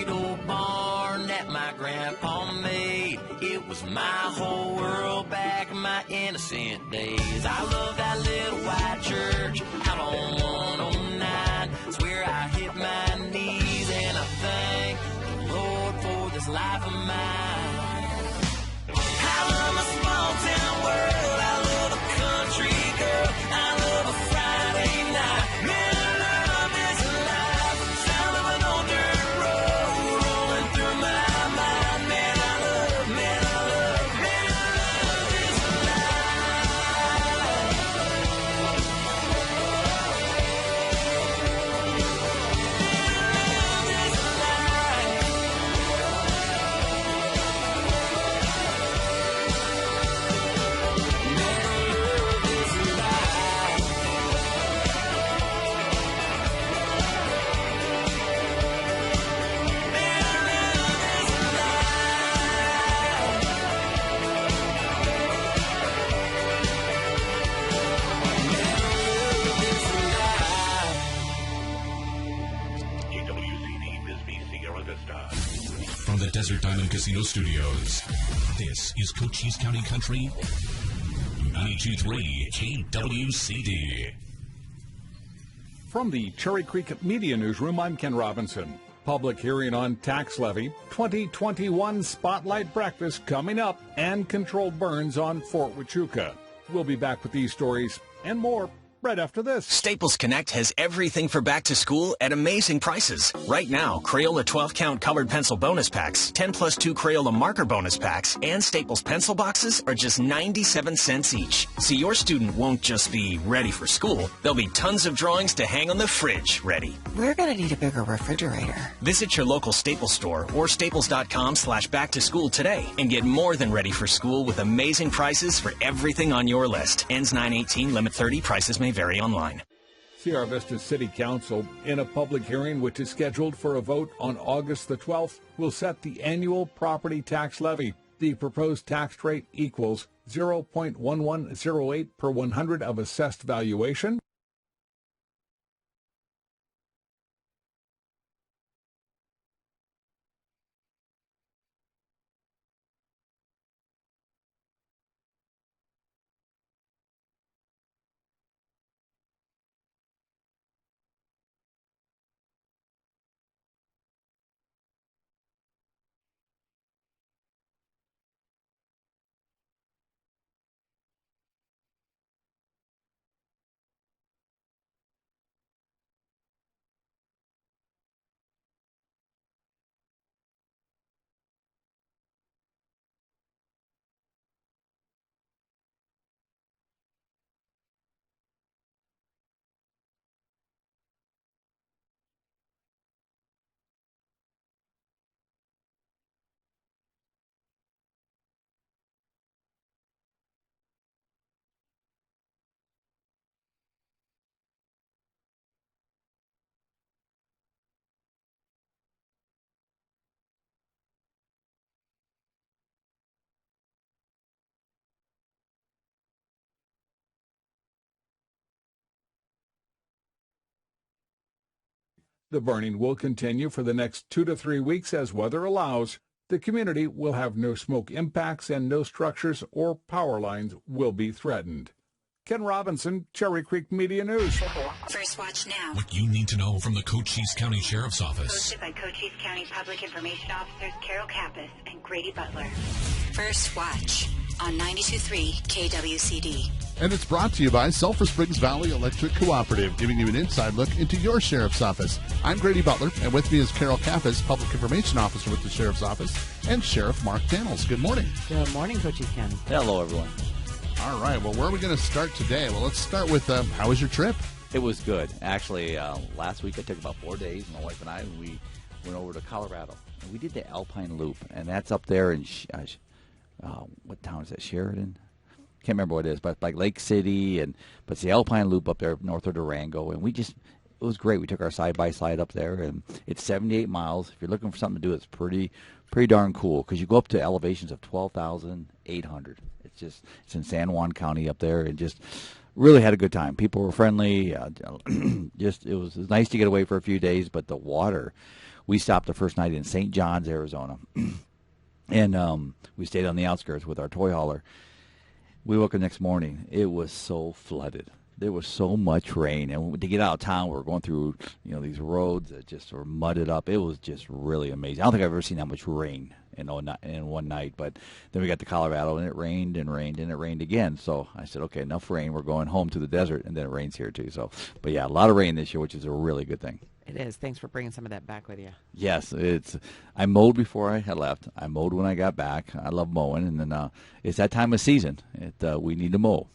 sweet old barn that my grandpa made. It was my whole world back in my innocent days. I love that little white church out on 109. It's where I hit my knees and I thank the Lord for this life of mine. I love my small town world. I love a country girl. I love a Friday night. Man, I love this life. Sound of an old dirt road rolling through my mind. Man, I love this KWCD Bisbee, Sierra Vista. From the Desert Diamond Casino Studios, this is Cochise County Country 92.3 KWCD. From the Cherry Creek Media Newsroom, I'm Ken Robinson. Public hearing on tax levy, 2021 spotlight breakfast coming up, and controlled burns on Fort Huachuca. We'll be back with these stories and more right after this. Staples Connect has everything for back to school at amazing prices. Right now, Crayola 12-count colored pencil bonus packs, 10 plus 2 Crayola marker bonus packs, and Staples pencil boxes are just 97 cents each. So your student won't just be ready for school, there'll be tons of drawings to hang on the fridge ready. We're going to need a bigger refrigerator. Visit your local Staples store or staples.com/back to school today and get more than ready for school with amazing prices for everything on your list. Ends 9/18, limit 30, prices may vary online. Sierra Vista City Council, in a public hearing which is scheduled for a vote on August the 12th, will set the annual property tax levy. The proposed tax rate equals 0.1108 per 100 of assessed valuation. The burning will continue for the next 2 to 3 weeks as weather allows. The community will have no smoke impacts and no structures or power lines will be threatened. Ken Robinson, Cherry Creek Media News. First Watch Now. What you need to know from the Cochise County Sheriff's Office. Hosted by Cochise County Public Information Officers Carol Kappas and Grady Butler. First Watch on 92.3 KWCD. And it's brought to you by Sulphur Springs Valley Electric Cooperative, giving you an inside look into your sheriff's office. I'm Grady Butler, and with me is Carol Kappas, Public Information Officer with the Sheriff's Office, and Sheriff Mark Daniels. Good morning. Good morning, Cochise County. Hello, everyone. All right, well, where are we going to start today? Well, let's start with how was your trip? It was good. Actually, last week I took about 4 days, my wife and I, and we went over to Colorado. And we did the Alpine Loop, and that's up there in, what town is that, Sheridan? Can't remember what it is, but like Lake City, but it's the Alpine Loop up there north of Durango, and it was great. We took our side-by-side up there, and it's 78 miles. If you're looking for something to do, it's pretty darn cool, because you go up to elevations of 12,800. It's in San Juan County up there, and just really had a good time. People were friendly. It was nice to get away for a few days, but the water we stopped the first night in St. John's, Arizona. And we stayed on the outskirts with our toy hauler. We woke up the next morning. It was so flooded. There was so much rain. And to get out of town, we were going through, these roads that just were mudded up. It was just really amazing. I don't think I've ever seen that much rain in one night. But then we got to Colorado, and it rained and rained, and it rained again. So I said, okay, enough rain. We're going home to the desert, and then it rains here too. So, but yeah, a lot of rain this year, which is a really good thing. It is. Thanks for bringing some of that back with you. Yes, I mowed before I had left. I mowed when I got back. I love mowing, and then it's that time of season. We need to mow.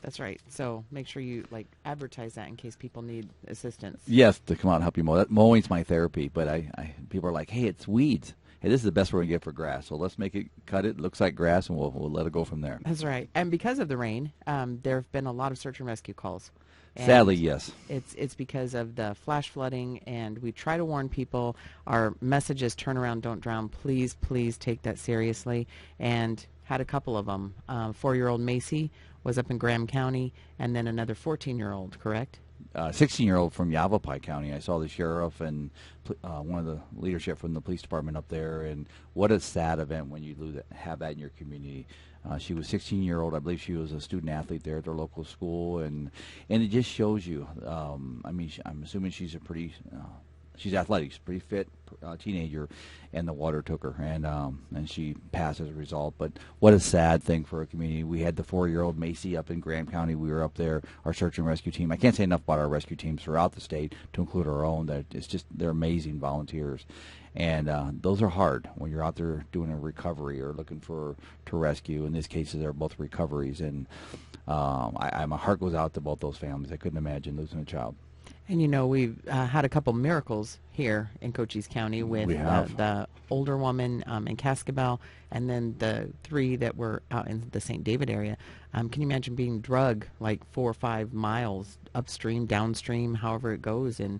That's right. So make sure you advertise that in case people need assistance. Yes, to come out and help you mow. Mowing's my therapy, but people are like, hey, it's weeds. Hey, this is the best we're going to get for grass. So let's make it, cut it, looks like grass, and we'll let it go from there. That's right. And because of the rain, there have been a lot of search and rescue calls. And sadly, yes. It's because of the flash flooding, and we try to warn people. Our message is turn around, don't drown. Please, please take that seriously. And had a couple of them. 4-year-old Macy was up in Graham County, and then another 14-year-old, correct? 16-year-old from Yavapai County. I saw the sheriff and one of the leadership from the police department up there, and what a sad event when you have that in your community. She was 16-year-old. I believe she was a student athlete there at their local school, and it just shows you. I'm assuming she's she's athletic. She's a pretty fit teenager, and the water took her, and she passed as a result. But what a sad thing for a community. We had the 4-year-old Macy up in Graham County. We were up there, our search and rescue team. I can't say enough about our rescue teams throughout the state, to include our own. They're amazing volunteers. And those are hard when you're out there doing a recovery or looking to rescue. In this case, they're both recoveries. And my heart goes out to both those families. I couldn't imagine losing a child. And, we've had a couple miracles here in Cochise County with the older woman in Cascabel, and then the 3 that were out in the St. David area. Can you imagine being drugged 4 or 5 miles upstream, downstream, however it goes, and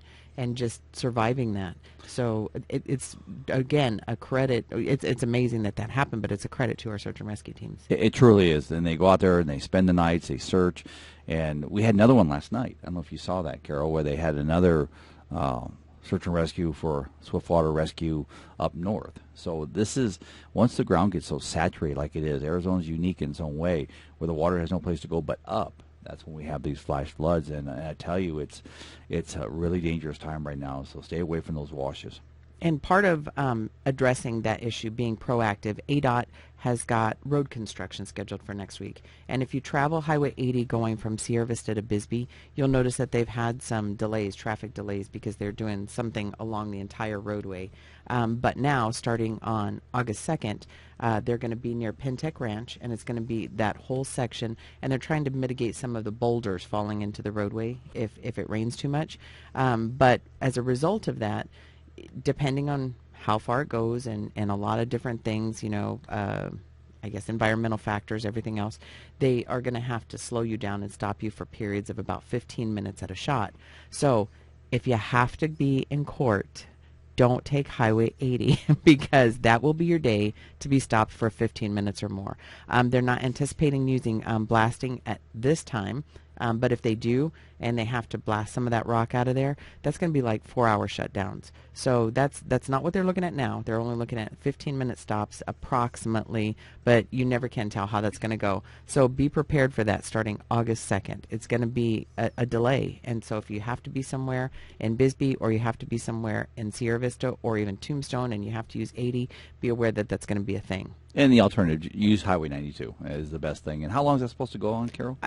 just surviving that? So it's, again, a credit. It's amazing that happened, but it's a credit to our search and rescue teams. It truly is. And they go out there and they spend the nights, they search. And we had another one last night. I don't know if you saw that, Carol, where they had another search and rescue for swiftwater rescue up north. So this is, once the ground gets so saturated like it is, Arizona's unique in its own way, where the water has no place to go but up. That's when we have these flash floods, and I tell you, it's a really dangerous time right now. So stay away from those washes. And part of addressing that issue, being proactive, ADOT has got road construction scheduled for next week. And if you travel Highway 80 going from Sierra Vista to Bisbee, you'll notice that they've had some delays, traffic delays, because they're doing something along the entire roadway. But now, starting on August 2nd, they're going to be near Pentec Ranch, and it's going to be that whole section. And they're trying to mitigate some of the boulders falling into the roadway if it rains too much. But as a result of that, depending on how far it goes and a lot of different things, I guess environmental factors, everything else, they are going to have to slow you down and stop you for periods of about 15 minutes at a shot. So if you have to be in court, don't take Highway 80 because that will be your day to be stopped for 15 minutes or more. They're not anticipating using blasting at this time, but if they do and they have to blast some of that rock out of there, that's going to be 4-hour shutdowns. So that's not what they're looking at now. They're only looking at 15-minute stops approximately, but you never can tell how that's going to go. So be prepared for that starting August 2nd. It's going to be a delay. And so if you have to be somewhere in Bisbee or you have to be somewhere in Sierra Vista or even Tombstone and you have to use 80, be aware that that's going to be a thing. And the alternative, use Highway 92 is the best thing. And how long is that supposed to go on, Carol?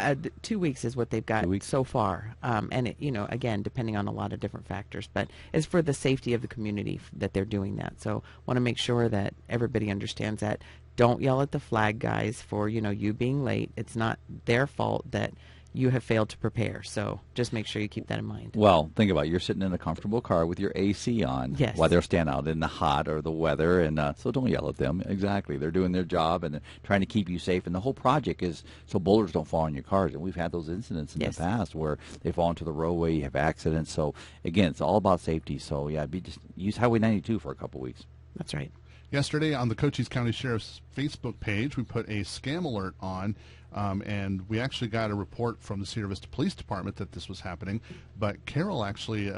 2 weeks is what they've got so far. And, again, depending on a lot of different factors. But it's for the safety of the community that they're doing that. So want to make sure that everybody understands that. Don't yell at the flag guys for, you being late. It's not their fault that you have failed to prepare. So just make sure you keep that in mind. Well, think about it. You're sitting in a comfortable car with your AC on while they're standing out in the hot or the weather. And so don't yell at them. Exactly. They're doing their job and they're trying to keep you safe. And the whole project is so boulders don't fall on your cars. And we've had those incidents in the past where they fall into the roadway, you have accidents. So, again, it's all about safety. So, just use Highway 92 for a couple weeks. That's right. Yesterday on the Cochise County Sheriff's Facebook page, we put a scam alert on, and we actually got a report from the Sierra Vista Police Department that this was happening. But Carol actually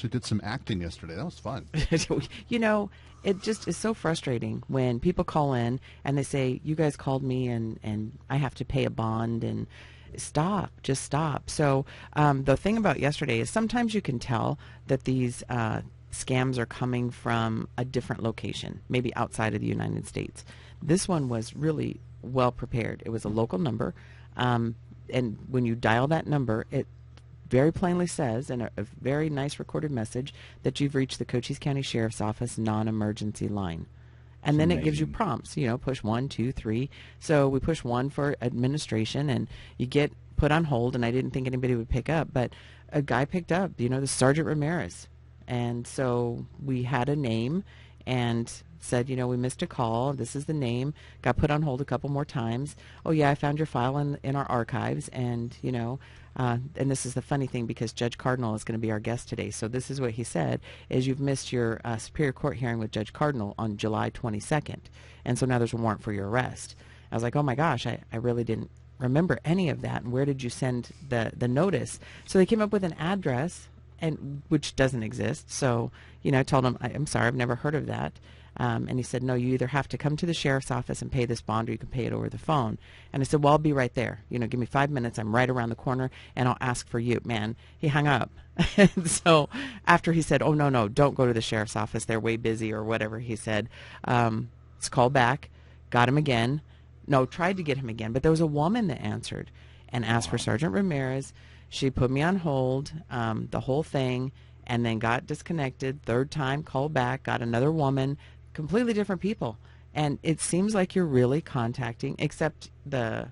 did some acting yesterday. That was fun. You know, it just is so frustrating when people call in and they say, "You guys called me, and I have to pay a bond," and just stop. So the thing about yesterday is sometimes you can tell that these scams are coming from a different location, maybe outside of the United States. This one was really well prepared. It was a local number, and when you dial that number, it very plainly says in a very nice recorded message that you've reached the Cochise County Sheriff's Office non-emergency line. And then it gives you prompts, push 1, 2, 3. So we push 1 for administration, and you get put on hold, and I didn't think anybody would pick up, but a guy picked up, the Sergeant Ramirez. And so we had a name and said, we missed a call. This is the name. Got put on hold a couple more times. Oh, yeah, I found your file in our archives. And, and this is the funny thing because Judge Cardinal is going to be our guest today. So this is what he said, is you've missed your Superior Court hearing with Judge Cardinal on July 22nd. And so now there's a warrant for your arrest. I was like, oh, my gosh, I really didn't remember any of that. And where did you send the notice? So they came up with an address, and which doesn't exist. So, I told him, I'm sorry, I've never heard of that. And he said, no, you either have to come to the sheriff's office and pay this bond, or you can pay it over the phone. And I said, well, I'll be right there. Give me 5 minutes. I'm right around the corner, and I'll ask for you. Man, he hung up. And so after he said, oh, no, don't go to the sheriff's office. They're way busy, or whatever he said. Let's call back. Got him again. No, tried to get him again. But there was a woman that answered and asked for Sergeant Ramirez. She put me on hold, the whole thing, and then got disconnected. Third time, called back, got another woman, completely different people. And it seems like you're really contacting, except the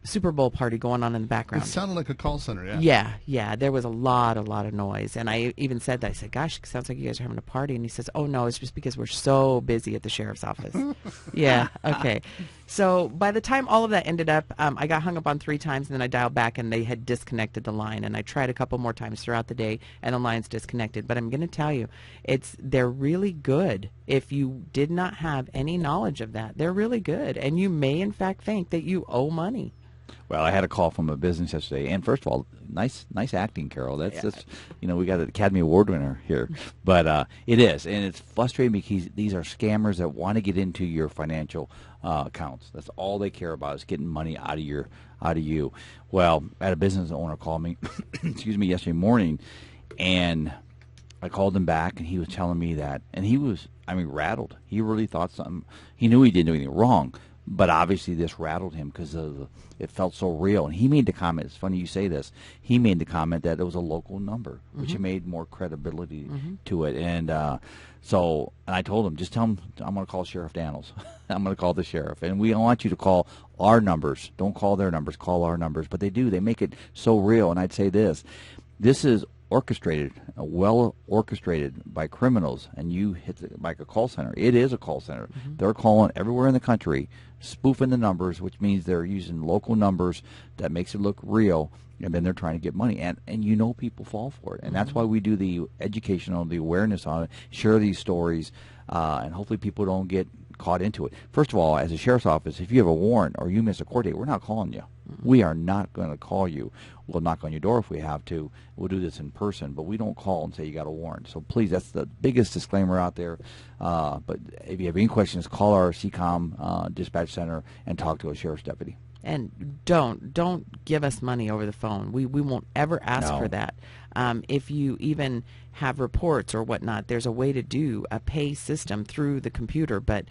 Super Bowl party going on in the background. It sounded like a call center, yeah. Yeah. There was a lot of noise. And I even said that. I said, gosh, it sounds like you guys are having a party. And he says, oh, no, it's just because we're so busy at the sheriff's office. Yeah, okay. So by the time all of that ended up, I got hung up on 3 times, and then I dialed back, and they had disconnected the line. And I tried a couple more times throughout the day, and the line's disconnected. But I'm going to tell you, they're really good. If you did not have any knowledge of that, they're really good. And you may, in fact, think that you owe money. Well, I had a call from a business yesterday, and first of all, nice acting, Carol. That's we got an Academy Award winner here, but it is, and it's frustrating because these are scammers that want to get into your financial accounts. That's all they care about is getting money out of you. Well, I had a business owner call me, yesterday morning, and I called him back, and he was telling me that, and he was, rattled. He really thought something. He knew he didn't do anything wrong. But obviously this rattled him because it felt so real. And he made the comment, it's funny you say this, he made the comment that it was a local number, which made more credibility to it. And so I told him, just tell him I'm going to call Sheriff Daniels. I'm going to call the sheriff. And we want you to call our numbers. Don't call their numbers, call our numbers. But they do. They make it so real. And I'd say this is orchestrated, well orchestrated by criminals, and you hit like a call center. It is a call center. They're calling everywhere in the country, spoofing the numbers, which means they're using local numbers that makes it look real, and then they're trying to get money. And people fall for it. And that's why we do the educational, the awareness on it, share these stories, and hopefully people don't get caught into it. First of all, as a sheriff's office, if you have a warrant or you miss a court date, we're not calling you. We are not going to call you. We'll knock on your door if we have to. We'll do this in person, but we don't call and say you got a warrant. So please, that's the biggest disclaimer out there. But if you have any questions, call our CCOM dispatch center and talk to a sheriff's deputy. And don't give us money over the phone. We won't ever ask for that. If you even have reports or whatnot, there's a way to do a pay system through the computer, but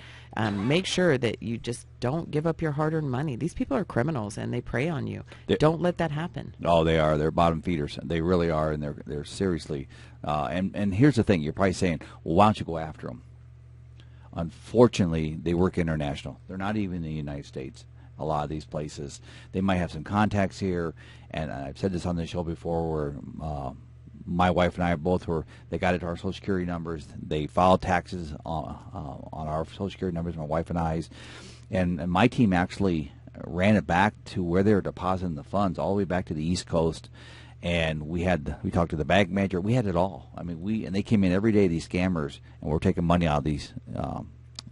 make sure that you just don't give up your hard-earned money. These people are criminals, and they prey on you. Don't let that happen. Oh, they are. They're bottom feeders. They really are, and they're seriously. And here's the thing. You're probably saying, well, why don't you go after them? Unfortunately, they work international. They're not even in the United States. A lot of these places, they might have some contacts here, and I've said this on the show before, where my wife and I they got into our Social Security numbers. They filed taxes on our Social Security numbers, my wife and I's, and my team actually ran it back to where they were depositing the funds, all the way back to the East Coast, And we talked to the bank manager. We had it all. I mean, and they came in every day, these scammers, and we're taking money out of these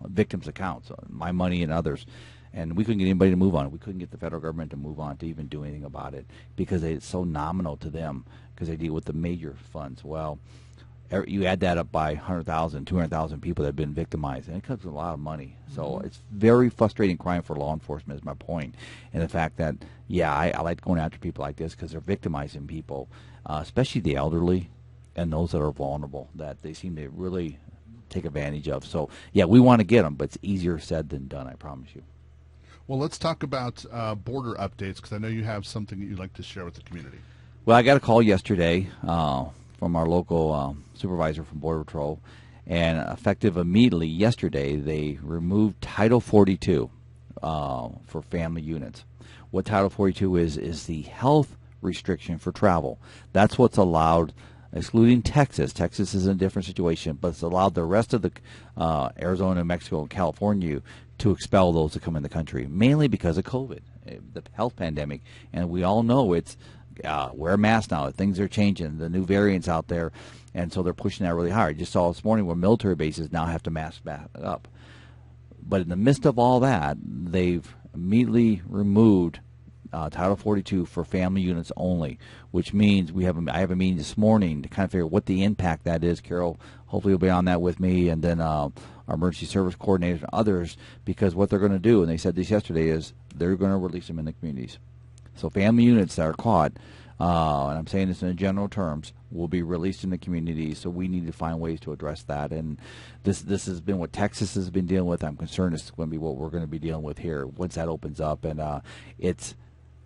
victims' accounts, my money and others. And we couldn't get anybody to move on it. We couldn't get the federal government to move on to even do anything about it because it's so nominal to them because they deal with the major funds. Well, you add that up by 100,000, 200,000 people that have been victimized, and it comes with a lot of money. So it's very frustrating crime for law enforcement is my point. And the fact that, I like going after people like this because they're victimizing people, especially the elderly and those that are vulnerable that they seem to really take advantage of. So, we want to get them, but it's easier said than done, I promise you. Well, let's talk about border updates because I know you have something that you'd like to share with the community. Well, I got a call yesterday from our local supervisor from Border Patrol, and effective immediately yesterday, they removed Title 42 for family units. What Title 42 is the health restriction for travel. That's what's allowed, excluding Texas. Texas is in a different situation, but it's allowed the rest of the Arizona, Mexico, and California to expel those that come in the country, mainly because of COVID, the health pandemic. And we all know it's wear a mask now. Things are changing. The new variants out there, and so they're pushing that really hard. You just saw this morning where military bases now have to mask back up. But in the midst of all that, they've immediately removed Title 42 for family units only, which means I have a meeting this morning to kind of figure out what the impact that is. Carol, hopefully you'll be on that with me, and then our emergency service coordinators and others, because what they're going to do, and they said this yesterday, is they're going to release them in the communities. So family units that are caught, and I'm saying this in general terms, will be released in the communities. So we need to find ways to address that. And this has been what Texas has been dealing with. I'm concerned it's going to be what we're going to be dealing with here once that opens up. And it's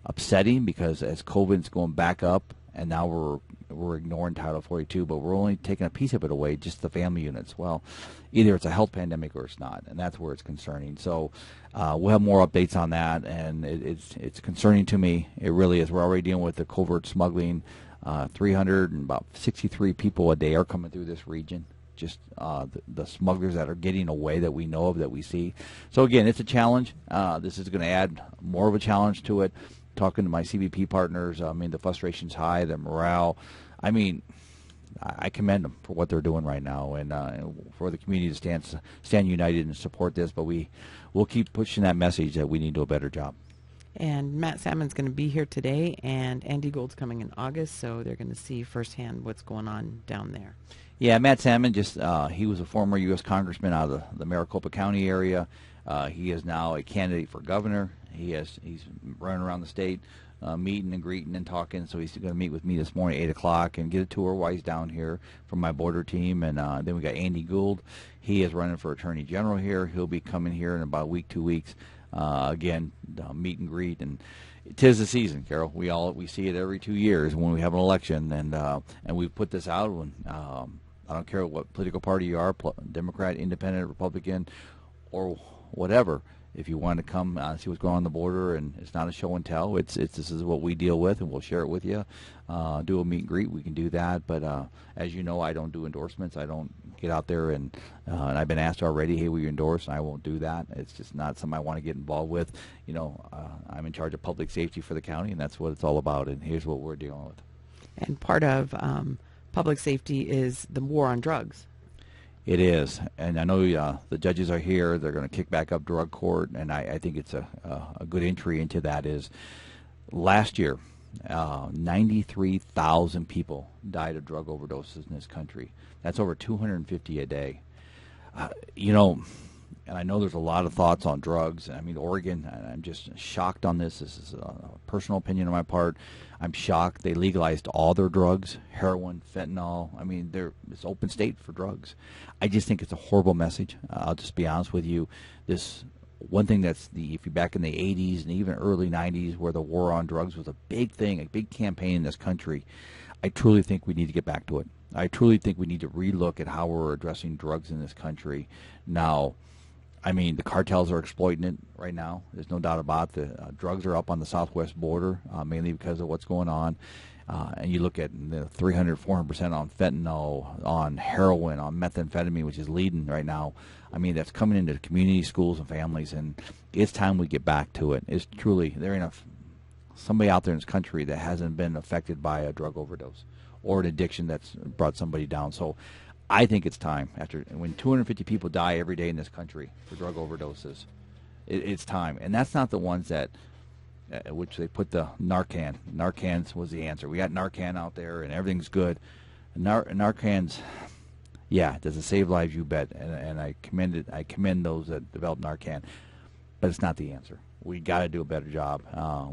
upsetting because as COVID's going back up, and now we're ignoring Title 42, but we're only taking a piece of it away, just the family units. Well, either it's a health pandemic or it's not, and that's where it's concerning. So we'll have more updates on that, and it's concerning to me. It really is. We're already dealing with the covert smuggling. 363 people a day are coming through this region. Just the smugglers that are getting away that we know of, that we see. So again, it's a challenge. This is going to add more of a challenge to it. Talking to my CBP partners, I mean, the frustration's high, the morale. I mean, I commend them for what they're doing right now, and for the community to stand united and support this. But we'll keep pushing that message that we need to do a better job. And Matt Salmon's going to be here today, and Andy Gould's coming in August, so they're going to see firsthand what's going on down there. Yeah, Matt Salmon, he was a former U.S. congressman out of the Maricopa County area. He is now a candidate for governor. He's running around the state, meeting and greeting and talking. So he's going to meet with me this morning at 8 o'clock and get a tour while he's down here from my border team. And then we got Andy Gould. He is running for Attorney General here. He'll be coming here in about a week, 2 weeks. Again, meet and greet. And 'tis the season, Carol. We see it every 2 years when we have an election. And we put this out when I don't care what political party you are, Democrat, Independent, Republican, or whatever. If you want to come see what's going on the border, and it's not a show and tell, this is what we deal with, and we'll share it with you. Do a meet and greet, we can do that. But as you know, I don't do endorsements. I don't get out there and I've been asked already, hey, will you endorse? And I won't do that. It's just not something I want to get involved with. You know, I'm in charge of public safety for the county, and that's what it's all about. And here's what we're dealing with. And part of public safety is the war on drugs. It is, and I know the judges are here. They're going to kick back up drug court, and I think it's a good entry into that. Is last year, 93,000 people died of drug overdoses in this country. That's over 250 a day. You know, and I know there's a lot of thoughts on drugs. I mean, Oregon, I'm just shocked on this. This is a personal opinion on my part. I'm shocked they legalized all their drugs, heroin, fentanyl. I mean, it's open state for drugs. I just think it's a horrible message. I'll just be honest with you. This one thing if you're back in the 80s and even early 90s where the war on drugs was a big thing, a big campaign in this country, I truly think we need to get back to it. I truly think we need to relook at how we're addressing drugs in this country. Now, I mean, the cartels are exploiting it right now. There's no doubt about it. The drugs are up on the southwest border, mainly because of what's going on. And you look at the 300, 400% on fentanyl, on heroin, on methamphetamine, which is leading right now. I mean, that's coming into community, schools, and families, and it's time we get back to it. It's truly, there ain't enough somebody out there in this country that hasn't been affected by a drug overdose or an addiction that's brought somebody down. So I think it's time, after when 250 people die every day in this country for drug overdoses, it's time. And that's not the ones that, which they put the Narcan. Narcan was the answer. We got Narcan out there and everything's good. Narcan's, yeah, does it save lives? You bet. And I commend those that developed Narcan. But it's not the answer. We got to do a better job.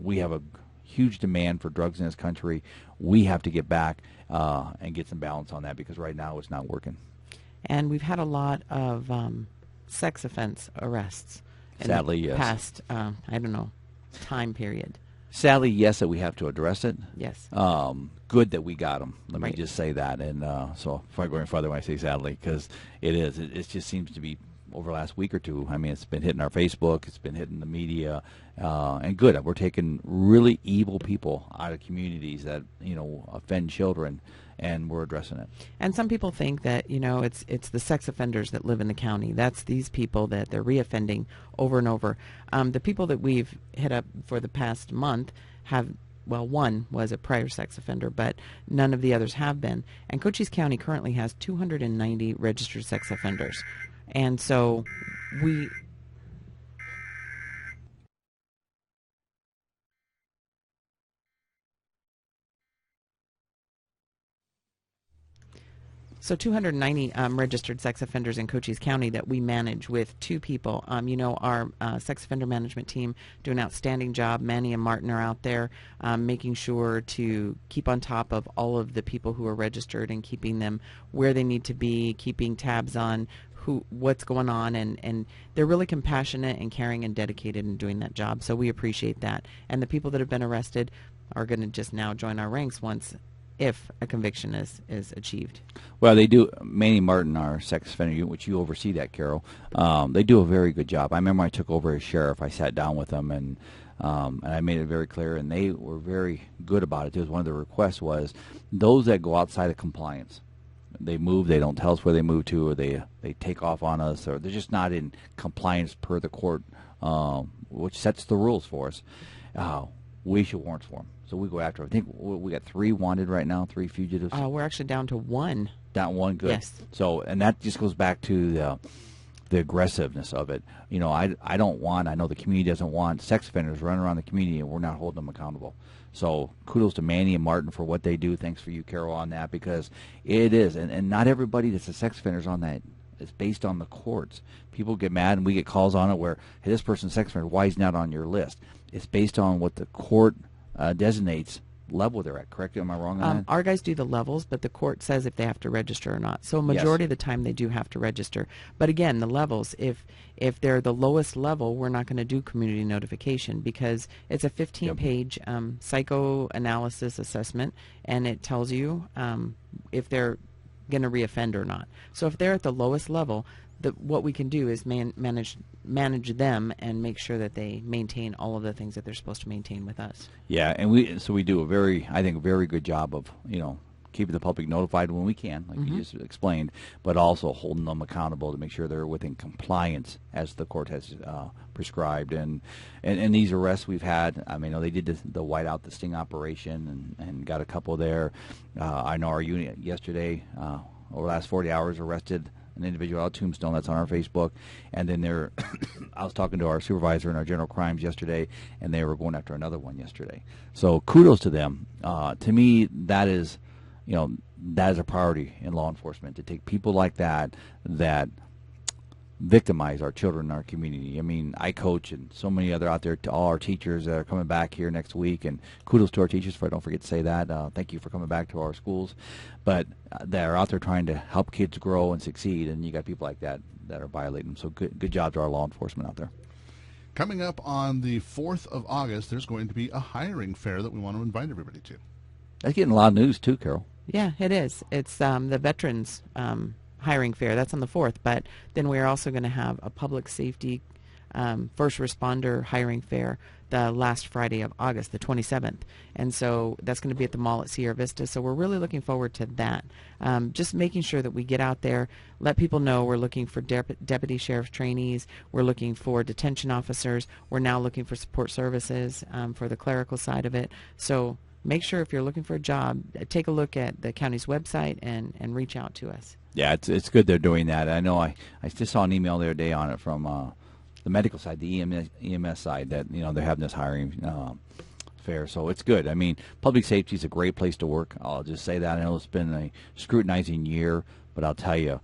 We have a huge demand for drugs in this country. We have to get back and get some balance on that, because right now it's not working. And we've had a lot of sex offense arrests in Sadly, the yes. past, time period. Sadly, yes, that we have to address it. Yes. Good that we got them. Let me Right. just say that. And so before I go any further when I say sadly, because it is. It just seems to be over the last week or two. I mean, it's been hitting our Facebook. It's been hitting the media. And good. We're taking really evil people out of communities that, offend children, and we're addressing it. And some people think that, it's the sex offenders that live in the county. That's these people that they're reoffending over and over. The people that we've hit up for the past month have, well, one was a prior sex offender, but none of the others have been. And Cochise County currently has 290 registered sex offenders. And so we... So 290 registered sex offenders in Cochise County that we manage with two people. Our sex offender management team do an outstanding job. Manny and Martin are out there making sure to keep on top of all of the people who are registered and keeping them where they need to be, keeping tabs on what's going on, and they're really compassionate and caring and dedicated in doing that job. So we appreciate that. And the people that have been arrested are going to just now join our ranks if a conviction is achieved. Well, they do. Manny Martin, our sex offender unit, which you oversee that, Carol, they do a very good job. I remember I took over as sheriff. I sat down with them, and I made it very clear, and they were very good about it. One of the requests was those that go outside of compliance. They move, they don't tell us where they move to, or they take off on us, or they're just not in compliance per the court, which sets the rules for us. We issue warrants for them. So we go after them. I think we got 3 wanted right now, 3 fugitives. We're actually down to 1. Down 1, good. Yes. So, and that just goes back to the aggressiveness of it. I don't want, I know the community doesn't want sex offenders running around the community, and we're not holding them accountable. So kudos to Manny and Martin for what they do. Thanks for you, Carol, on that, because it is, and not everybody that's a sex offender is on that. It's based on the courts. People get mad, and we get calls on it where, hey, this person's a sex offender, why he's not on your list? It's based on what the court designates level they're at, correct? Am I wrong on that? Our guys do the levels, but the court says if they have to register or not. So a majority of the time they do have to register. But again, the levels, if they're the lowest level, we're not going to do community notification, because it's a 15-page psychoanalysis assessment, and it tells you if they're going to reoffend or not. So if they're at the lowest level, what we can do is manage them and make sure that they maintain all of the things that they're supposed to maintain with us. Yeah, and we do a very good job of keeping the public notified when we can, like you just explained, but also holding them accountable to make sure they're within compliance as the court has prescribed. And these arrests we've had, I mean, they did the whiteout, the sting operation, and got a couple there. I know our unit yesterday, over the last 40 hours, arrested an individual out of Tombstone. That's on our Facebook. And then I was talking to our supervisor in our general crimes yesterday, and they were going after another one yesterday. So kudos to them. To me, that is a priority in law enforcement, to take people like that victimize our children in our community. I mean, I coach, and so many other out there, to all our teachers that are coming back here next week, and kudos to our teachers, for I don't forget to say that. Thank you for coming back to our schools. But they're out there trying to help kids grow and succeed, and you got people like that are violating them. So good job to our law enforcement out there. Coming up on the 4th of August, there's going to be a hiring fair that we want to invite everybody to. That's getting a lot of news too, Carol. Yeah, it is. It's the Veterans hiring fair. That's on the 4th. But then we're also going to have a public safety first responder hiring fair the last Friday of August, the 27th. And so that's going to be at the mall at Sierra Vista. So we're really looking forward to that. Just making sure that we get out there, let people know we're looking for deputy sheriff trainees. We're looking for detention officers. We're now looking for support services for the clerical side of it. So make sure if you're looking for a job, take a look at the county's website and reach out to us. Yeah, it's good they're doing that. I know I just saw an email the other day on it from the medical side, the EMS side, that they're having this hiring fair. So it's good. I mean, public safety is a great place to work. I'll just say that. I know it's been a scrutinizing year, but I'll tell you,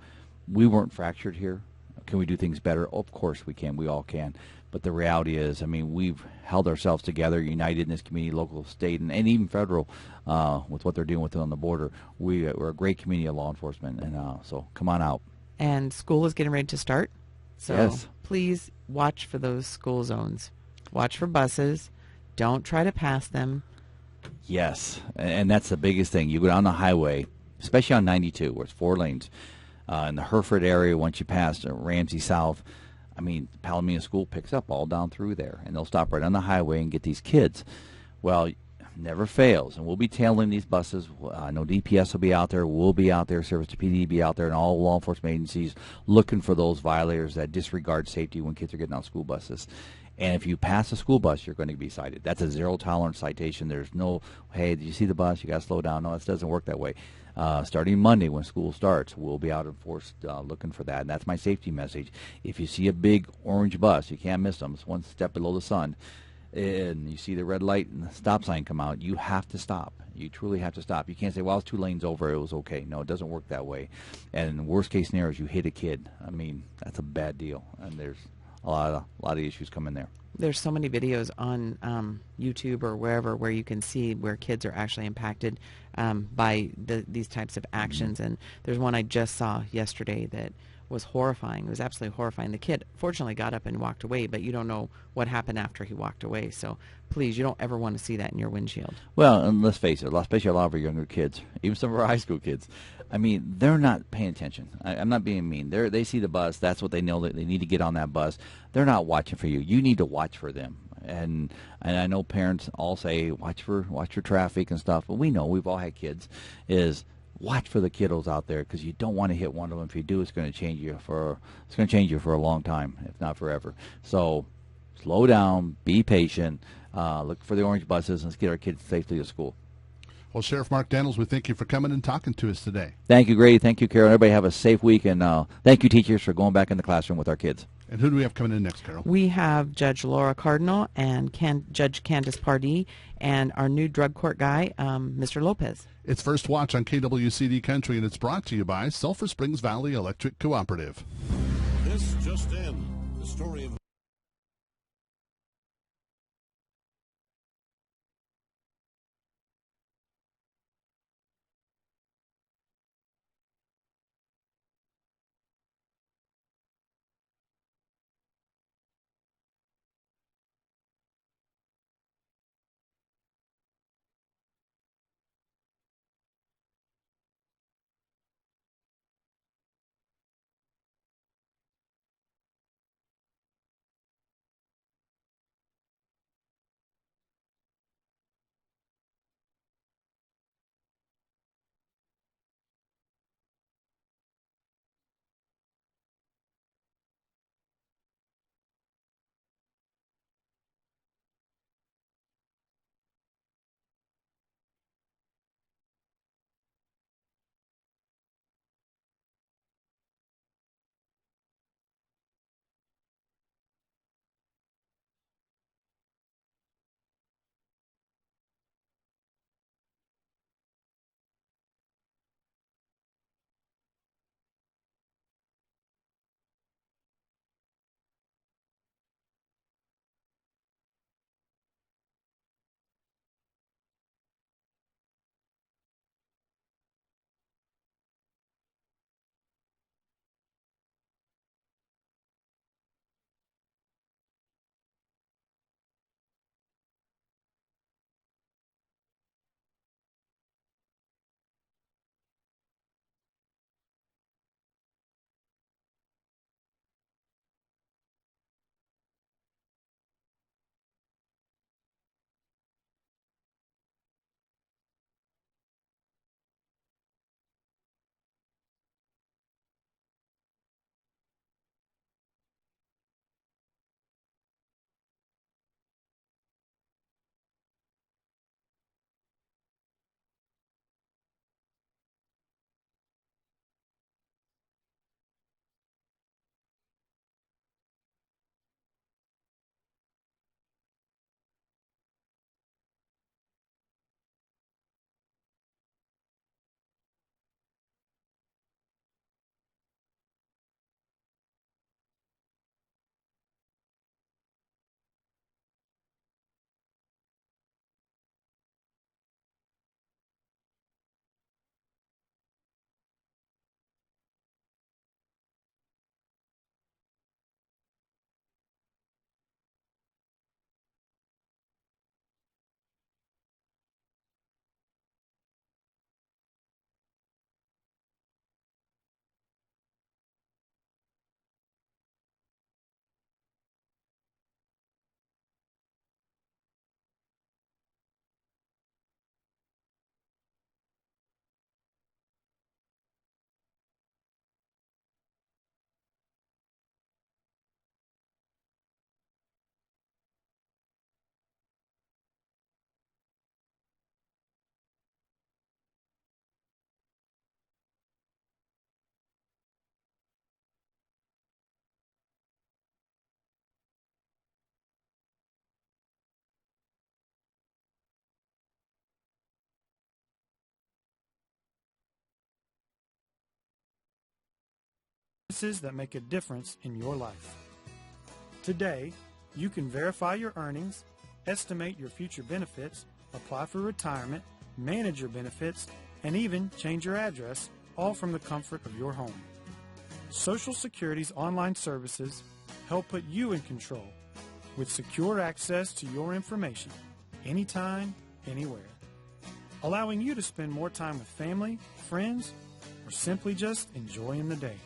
we weren't fractured here. Can we do things better? Of course we can. We all can. But the reality is, I mean, we've held ourselves together, united in this community, local, state, and even federal, with what they're doing with it on the border. We're a great community of law enforcement, and so come on out. And school is getting ready to start. So yes. Please watch for those school zones. Watch for buses. Don't try to pass them. Yes, and that's the biggest thing. You go down the highway, especially on 92, where it's 4 lanes, in the Hereford area, once you pass Ramsey South, I mean, Palomino School picks up all down through there, and they'll stop right on the highway and get these kids. Well, never fails, and we'll be tailing these buses. I know DPS will be out there. We'll be out there. Service to PD be out there, and all law enforcement agencies looking for those violators that disregard safety when kids are getting on school buses. And if you pass a school bus, you're going to be cited. That's a zero-tolerance citation. There's no, hey, did you see the bus? You got to slow down. No, it doesn't work that way. Starting Monday when school starts, we'll be out in force looking for that. And that's my safety message. If you see a big orange bus, you can't miss them. It's one step below the sun. And you see the red light and the stop sign come out, you have to stop. You truly have to stop. You can't say, well, it's 2 lanes over, it was okay. No, it doesn't work that way. And worst case scenario is you hit a kid. I mean, that's a bad deal. And there's a lot of issues coming there. There's so many videos on YouTube or wherever where you can see where kids are actually impacted by these types of actions. And there's one I just saw yesterday that was horrifying. It was absolutely horrifying. The kid fortunately got up and walked away, but you don't know what happened after he walked away. So please, you don't ever want to see that in your windshield. Well, and let's face it, especially a lot of our younger kids, even some of our high school kids, I mean, they're not paying attention. I'm not being mean. They see the bus. That's what they know, that they need to get on that bus. They're not watching for you. You need to watch for them. And I know parents all say, watch for traffic and stuff. But we know, we've all had kids, is watch for the kiddos out there, because you don't want to hit one of them. If you do, it's going to change you for a long time, if not forever. So slow down, be patient, look for the orange buses, and let's get our kids safely to school. Well, Sheriff Mark Daniels, we thank you for coming and talking to us today. Thank you, Grady. Thank you, Carol. Everybody have a safe week, and thank you, teachers, for going back in the classroom with our kids. And who do we have coming in next, Carol? We have Judge Laura Cardinal and Judge Candace Pardee and our new drug court guy, Mr. Lopez. It's First Watch on KWCD Country, and it's brought to you by Sulphur Springs Valley Electric Cooperative. This just in, the story of services that make a difference in your life. Today, you can verify your earnings, estimate your future benefits, apply for retirement, manage your benefits, and even change your address, all from the comfort of your home. Social Security's online services help put you in control with secure access to your information anytime, anywhere, allowing you to spend more time with family, friends, or simply just enjoying the day.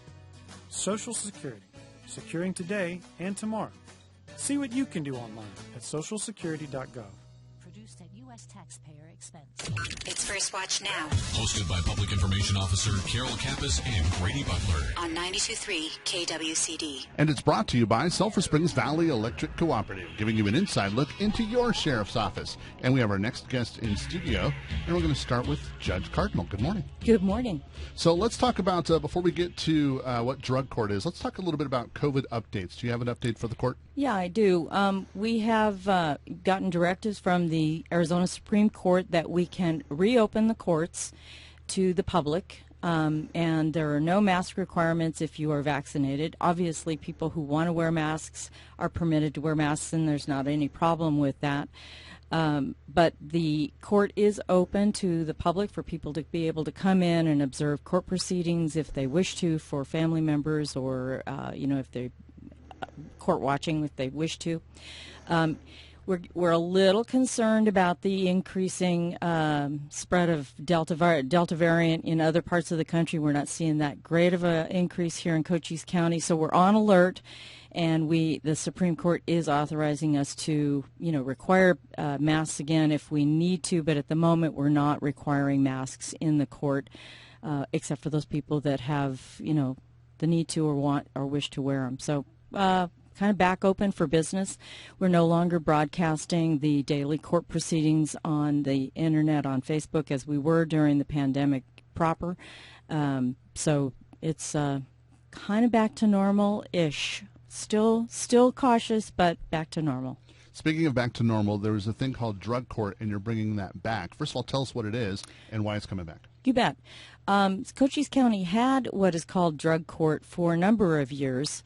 Social Security, securing today and tomorrow. See what you can do online at socialsecurity.gov. Produced at U.S. taxpayer expense. It's First Watch Now. Hosted by Public Information Officer Carol Kappas and Grady Butler. On 92.3 KWCD. And it's brought to you by Sulphur Springs Valley Electric Cooperative, giving you an inside look into your sheriff's office. And we have our next guest in studio, and we're going to start with Judge Cardinal. Good morning. Good morning. So let's talk about, before we get to what drug court is, let's talk a little bit about COVID updates. Do you have an update for the court? Yeah, I do. We have gotten directives from the Arizona Supreme Court that we can reopen the courts to the public, and there are no mask requirements if you are vaccinated. Obviously, people who want to wear masks are permitted to wear masks, and there's not any problem with that. But the court is open to the public for people to be able to come in and observe court proceedings if they wish to, for family members or, if they court watching if they wish to. We're a little concerned about the increasing spread of Delta variant in other parts of the country. We're not seeing that great of an increase here in Cochise County, so we're on alert. And the Supreme Court is authorizing us to, require masks again if we need to. But at the moment, we're not requiring masks in the court, except for those people that have, the need to or want or wish to wear them. So kind of back open for business. We're no longer broadcasting the daily court proceedings on the internet, on Facebook, as we were during the pandemic proper. So it's kind of back to normal-ish. Still cautious, but back to normal. Speaking of back to normal, there was a thing called drug court, and you're bringing that back. First of all, tell us what it is and why it's coming back. You bet. Cochise County had what is called drug court for a number of years,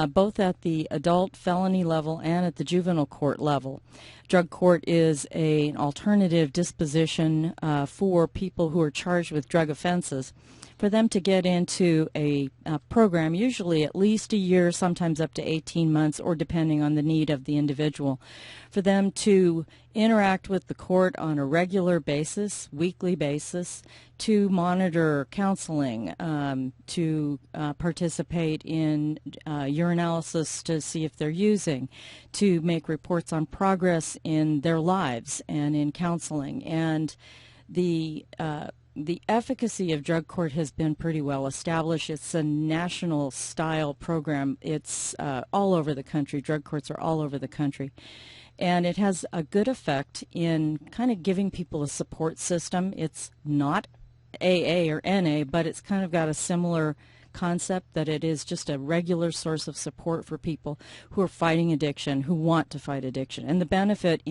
both at the adult felony level and at the juvenile court level. Drug court is an alternative disposition for people who are charged with drug offenses, for them to get into a program, usually at least a year, sometimes up to 18 months, or depending on the need of the individual, for them to interact with the court on a regular basis, weekly basis, to monitor counseling, to participate in urinalysis to see if they're using, to make reports on progress in their lives and in counseling. And the efficacy of drug court has been pretty well established. It's a national style program. It's all over the country. Drug courts are all over the country. And it has a good effect in kind of giving people a support system. It's not AA or NA, but it's kind of got a similar concept that it is just a regular source of support for people who are fighting addiction, who want to fight addiction. And the benefit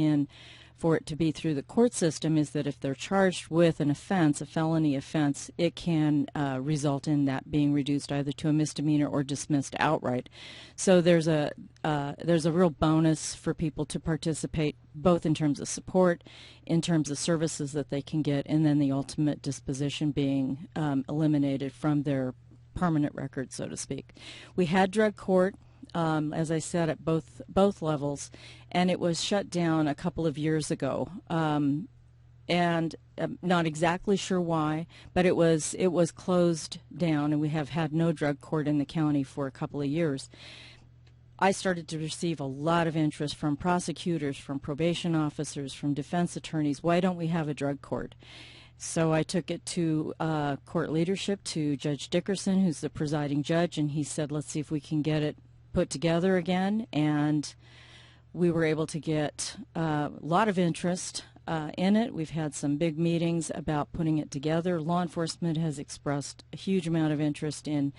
for it to be through the court system is that if they're charged with an offense, a felony offense, it can result in that being reduced either to a misdemeanor or dismissed outright. So there's a real bonus for people to participate, both in terms of support, in terms of services that they can get, and then the ultimate disposition being eliminated from their permanent record, so to speak. We had drug court, as I said, at both levels, and it was shut down a couple of years ago. And I'm not exactly sure why, but it was closed down, and we have had no drug court in the county for a couple of years. I started to receive a lot of interest from prosecutors, from probation officers, from defense attorneys. Why don't we have a drug court? So I took it to court leadership, to Judge Dickerson, who's the presiding judge, and he said, let's see if we can get it put together again. And we were able to get a lot of interest in it. We've had some big meetings about putting it together. Law enforcement has expressed a huge amount of interest in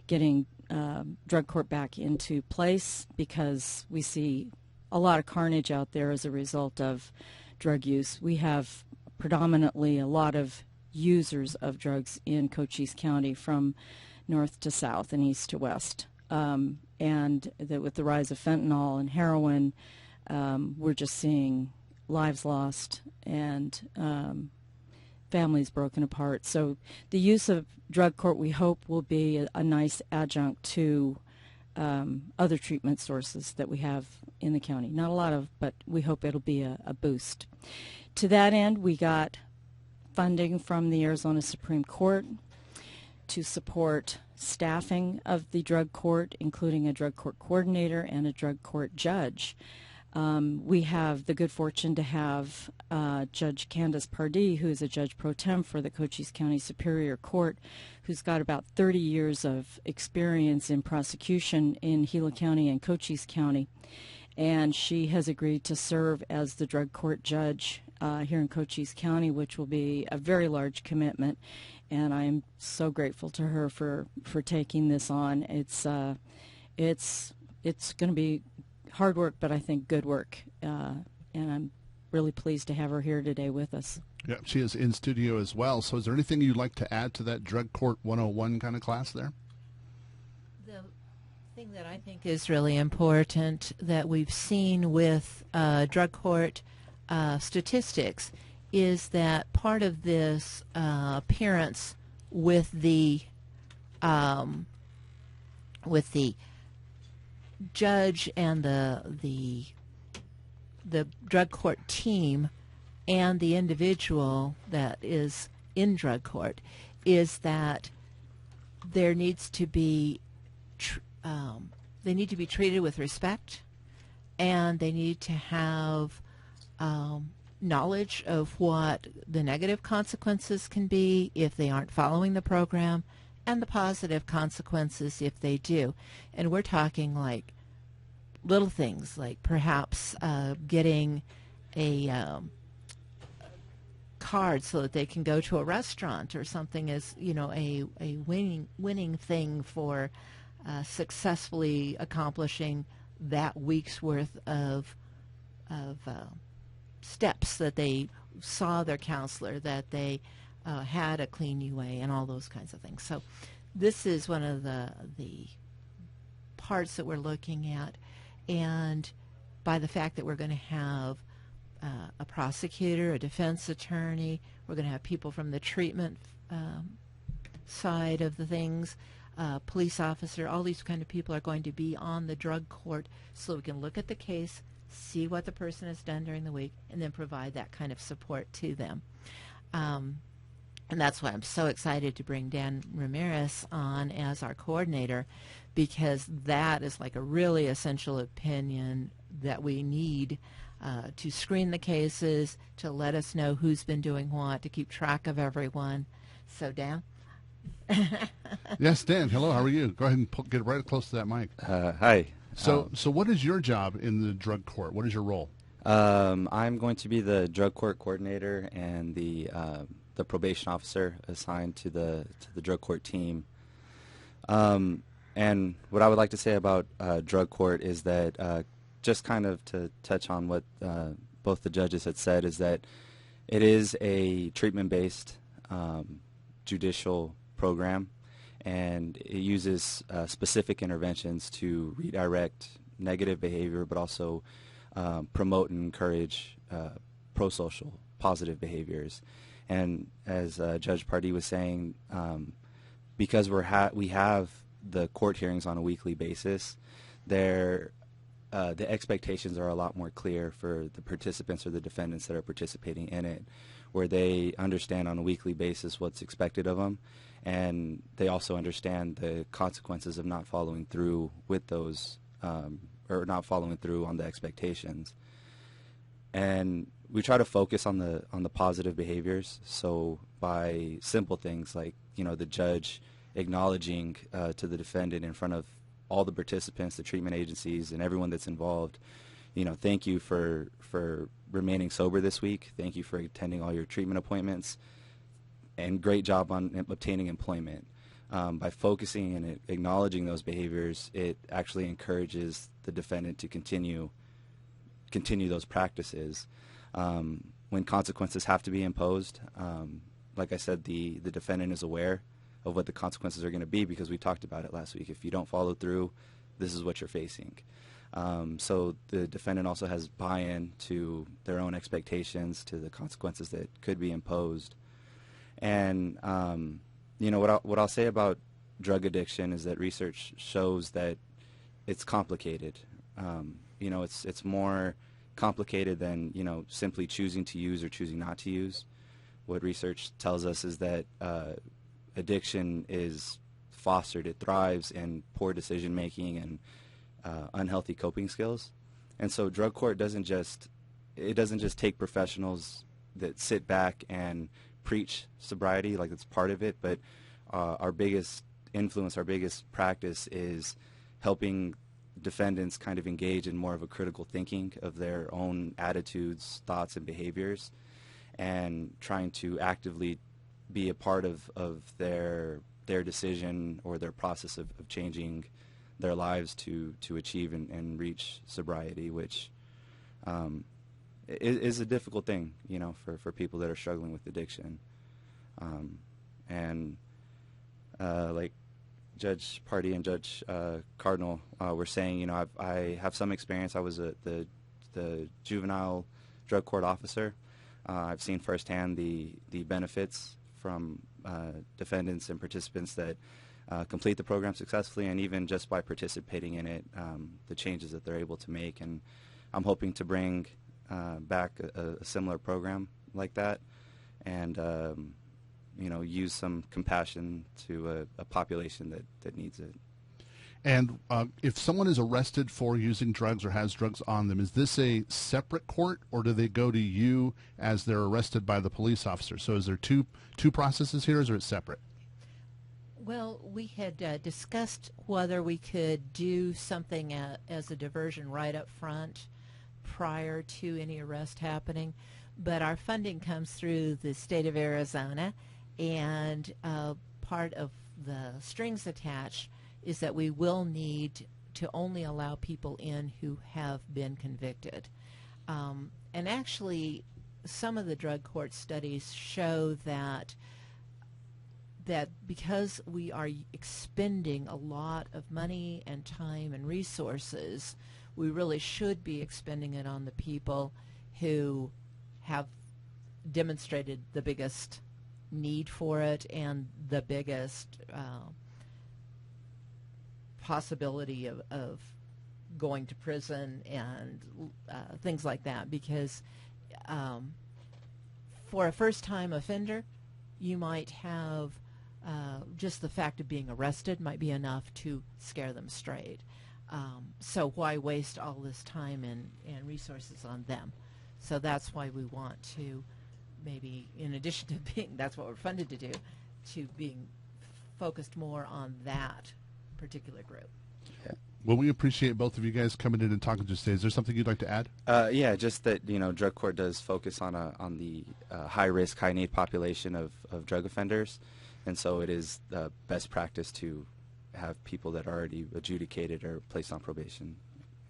getting drug court back into place, because we see a lot of carnage out there as a result of drug use. We have predominantly a lot of users of drugs in Cochise County, from north to south and east to west. And that with the rise of fentanyl and heroin, we're just seeing lives lost and families broken apart. So the use of drug court, we hope, will be a nice adjunct to other treatment sources that we have in the county. Not a lot of, but we hope it'll be a boost. To that end, we got funding from the Arizona Supreme Court to support staffing of the drug court, including a drug court coordinator and a drug court judge. We have the good fortune to have Judge Candace Pardee, who is a judge pro tem for the Cochise County Superior Court, who's got about 30 years of experience in prosecution in Gila County and Cochise County. And she has agreed to serve as the drug court judge here in Cochise County, which will be a very large commitment. And I am so grateful to her for taking this on. It's going to be hard work, but I think good work. And I'm really pleased to have her here today with us. Yeah, she is in studio as well. So is there anything you'd like to add to that Drug Court 101 kind of class there? The thing that I think is really important that we've seen with drug court statistics is that part of this appearance with the judge and the drug court team and the individual that is in drug court is that there needs to be they need to be treated with respect, and they need to have knowledge of what the negative consequences can be if they aren't following the program, and the positive consequences if they do. And we're talking like little things, like perhaps getting a card so that they can go to a restaurant or something as, you know, a winning thing for successfully accomplishing that week's worth of steps, that they saw their counselor, that they had a clean UA, and all those kinds of things. So this is one of the parts that we're looking at, and by the fact that we're going to have a prosecutor, a defense attorney, we're going to have people from the treatment side of the things, police officer, all these kind of people are going to be on the drug court, so we can look at the case, see what the person has done during the week, and then provide that kind of support to them. And that's why I'm so excited to bring Dan Ramirez on as our coordinator, because that is like a really essential opinion that we need to screen the cases, to let us know who's been doing what, to keep track of everyone. So, Dan? Yes, Dan. Hello. How are you? Go ahead and get right close to that mic. Hi. So what is your job in the drug court? What is your role? I'm going to be the drug court coordinator and the probation officer assigned to the drug court team. And what I would like to say about drug court is that just kind of to touch on what both the judges had said, is that it is a treatment-based judicial program, and it uses specific interventions to redirect negative behavior, but also promote and encourage pro-social, positive behaviors. And as Judge Pardee was saying, because we have the court hearings on a weekly basis, the expectations are a lot more clear for the participants or the defendants that are participating in it, where they understand on a weekly basis what's expected of them, and they also understand the consequences of not following through with those, or not following through on the expectations. And we try to focus on the positive behaviors. So by simple things like, you know, the judge acknowledging to the defendant in front of all the participants, the treatment agencies, and everyone that's involved, you know, thank you for remaining sober this week. Thank you for attending all your treatment appointments, and great job on obtaining employment. By focusing and acknowledging those behaviors, it actually encourages the defendant to continue those practices. When consequences have to be imposed, like I said, the defendant is aware what the consequences are going to be, because we talked about it last week. If you don't follow through, this is what you're facing. So the defendant also has buy-in to their own expectations, to the consequences that could be imposed. And what I'll say about drug addiction is that research shows that it's complicated. It's more complicated than simply choosing to use or choosing not to use. What research tells us is that addiction is fostered, it thrives in poor decision making and unhealthy coping skills. And so drug court doesn't just take professionals that sit back and preach sobriety like it's part of it, but our biggest influence, our biggest practice is helping defendants kind of engage in more of a critical thinking of their own attitudes, thoughts, and behaviors, and trying to actively be a part of their decision or their process of changing their lives to achieve and reach sobriety, which is a difficult thing, for people that are struggling with addiction. Like Judge Pardee and Judge Cardinal were saying, I have some experience. I was the juvenile drug court officer. I've seen firsthand the benefits from defendants and participants that complete the program successfully, and even just by participating in it, the changes that they're able to make. And I'm hoping to bring back a similar program like that, and use some compassion to a population that needs it. And if someone is arrested for using drugs or has drugs on them, is this a separate court, or do they go to you as they're arrested by the police officer? So is there two processes here, or is it separate? Well, we had discussed whether we could do something as a diversion right up front prior to any arrest happening, but our funding comes through the state of Arizona, and part of the strings attached is that we will need to only allow people in who have been convicted. And actually, some of the drug court studies show that because we are expending a lot of money and time and resources, we really should be expending it on the people who have demonstrated the biggest need for it and the biggest possibility of going to prison and things like that, because for a first-time offender, you might have just the fact of being arrested might be enough to scare them straight. So why waste all this time and resources on them? So that's why we want to maybe, in addition to being, that's what we're funded to do, to being focused more on that particular group. Yeah. Well, we appreciate both of you guys coming in and talking to us today. Is there something you'd like to add? Yeah, just that, drug court does focus on the high-risk, high-need population of drug offenders, and so it is the best practice to have people that are already adjudicated or placed on probation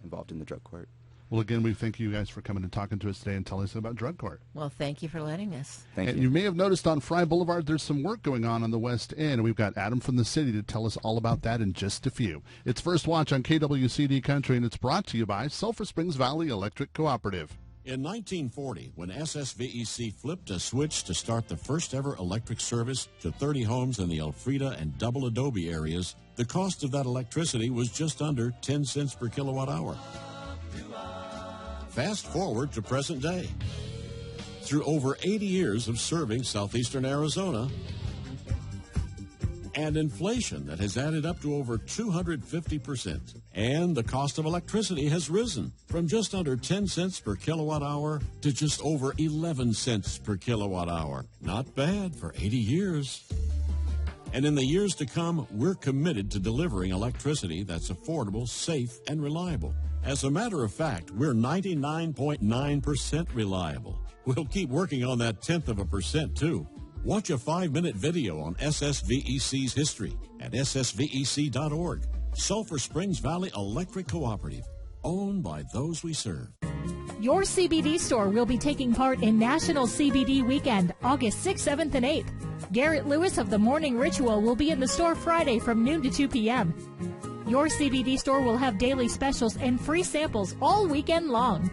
involved in the drug court. Well, again, we thank you guys for coming and talking to us today and telling us about drug court. Well, thank you for letting us. Thank you. You may have noticed on Fry Boulevard there's some work going on the West End, and we've got Adam from the city to tell us all about that in just a few. It's First Watch on KWCD Country, and it's brought to you by Sulphur Springs Valley Electric Cooperative. In 1940, when SSVEC flipped a switch to start the first ever electric service to 30 homes in the Elfrida and Double Adobe areas, the cost of that electricity was just under 10 cents per kilowatt hour. Fast forward to present day. Through over 80 years of serving southeastern Arizona, and inflation that has added up to over 250%. And the cost of electricity has risen from just under 10 cents per kilowatt hour to just over 11 cents per kilowatt hour. Not bad for 80 years. And in the years to come, we're committed to delivering electricity that's affordable, safe, and reliable. As a matter of fact, we're 99.9% reliable. We'll keep working on that 0.1%, too. Watch a 5-minute video on SSVEC's history at ssvec.org. Sulphur Springs Valley Electric Cooperative, owned by those we serve. Your CBD store will be taking part in National CBD Weekend, August 6th, 7th, and 8th. Garrett Lewis of the Morning Ritual will be in the store Friday from noon to 2 p.m. Your CBD store will have daily specials and free samples all weekend long.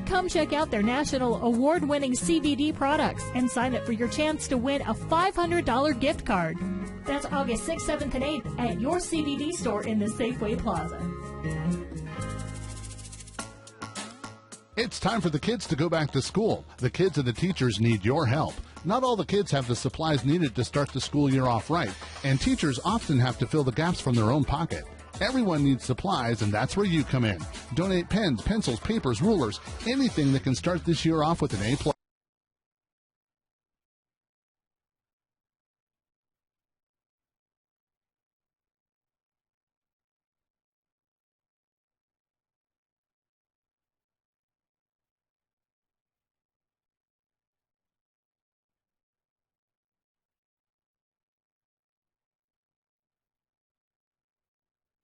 Come check out their national award-winning CBD products and sign up for your chance to win a $500 gift card. That's August 6th, 7th, and 8th at your CBD store in the Safeway Plaza. It's time for the kids to go back to school. The kids and the teachers need your help. Not all the kids have the supplies needed to start the school year off right, and teachers often have to fill the gaps from their own pocket. Everyone needs supplies, and that's where you come in. Donate pens, pencils, papers, rulers, anything that can start this year off with an A+.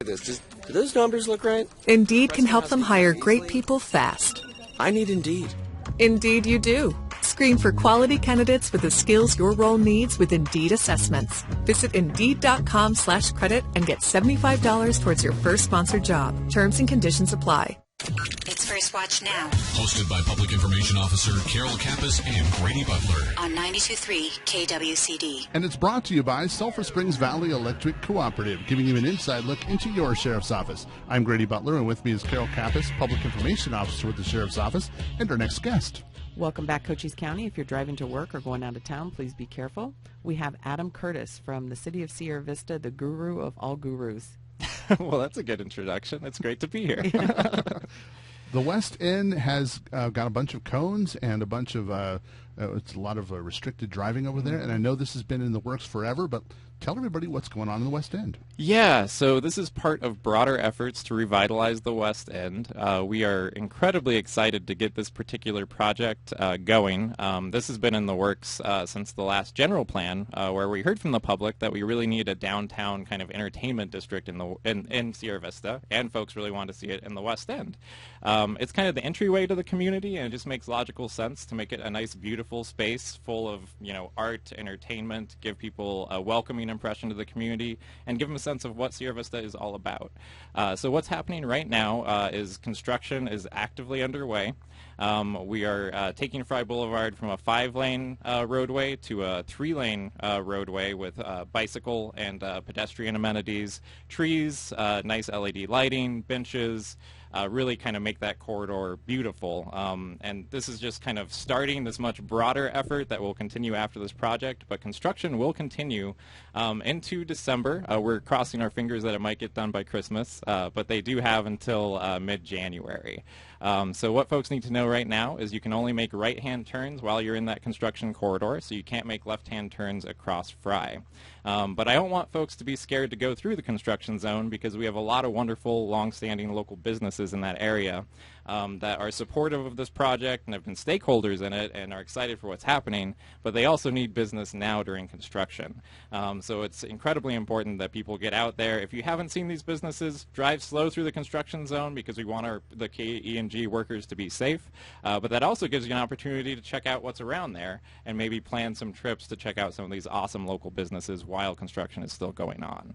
Do those numbers look right? Indeed can help them hire great people fast. I need Indeed. Indeed you do. Screen for quality candidates with the skills your role needs with Indeed assessments. Visit Indeed.com/credit and get $75 towards your first sponsored job. Terms and conditions apply. It's First Watch Now. Hosted by Public Information Officer Carol Kappas and Grady Butler. On 92.3 KWCD. And it's brought to you by Sulphur Springs Valley Electric Cooperative, giving you an inside look into your sheriff's office. I'm Grady Butler, and with me is Carol Kappas, Public Information Officer with the Sheriff's Office, and our next guest. Welcome back, Cochise County. If you're driving to work or going out of town, please be careful. We have Adam Curtis from the city of Sierra Vista, the guru of all gurus. Well, that's a good introduction. It's great to be here. The West End has got a bunch of cones and a bunch of, it's a lot of restricted driving over there. And I know this has been in the works forever, but tell everybody what's going on in the West End. Yeah, so this is part of broader efforts to revitalize the West End. We are incredibly excited to get this particular project going. This has been in the works since the last general plan, where we heard from the public that we really need a downtown kind of entertainment district in Sierra Vista, and folks really want to see it in the West End. It's kind of the entryway to the community, and it just makes logical sense to make it a nice, beautiful space full of, art, entertainment, give people a welcoming impression to the community, and give them a sense of what Sierra Vista is all about. So what's happening right now is construction is actively underway. We are taking Fry Boulevard from a 5-lane roadway to a 3-lane roadway with bicycle and pedestrian amenities, trees, nice LED lighting, benches, really kind of make that corridor beautiful. And this is just kind of starting this much broader effort that will continue after this project, but construction will continue into December. We're crossing our fingers that it might get done by Christmas, but they do have until mid-January. So what folks need to know right now is you can only make right-hand turns while you're in that construction corridor, so you can't make left-hand turns across Fry. But I don't want folks to be scared to go through the construction zone, because we have a lot of wonderful, long-standing local businesses in that area that are supportive of this project and have been stakeholders in it and are excited for what's happening, but they also need business now during construction. So it's incredibly important that people get out there. If you haven't seen these businesses, drive slow through the construction zone, because we want the KE&G workers to be safe, but that also gives you an opportunity to check out what's around there and maybe plan some trips to check out some of these awesome local businesses while construction is still going on.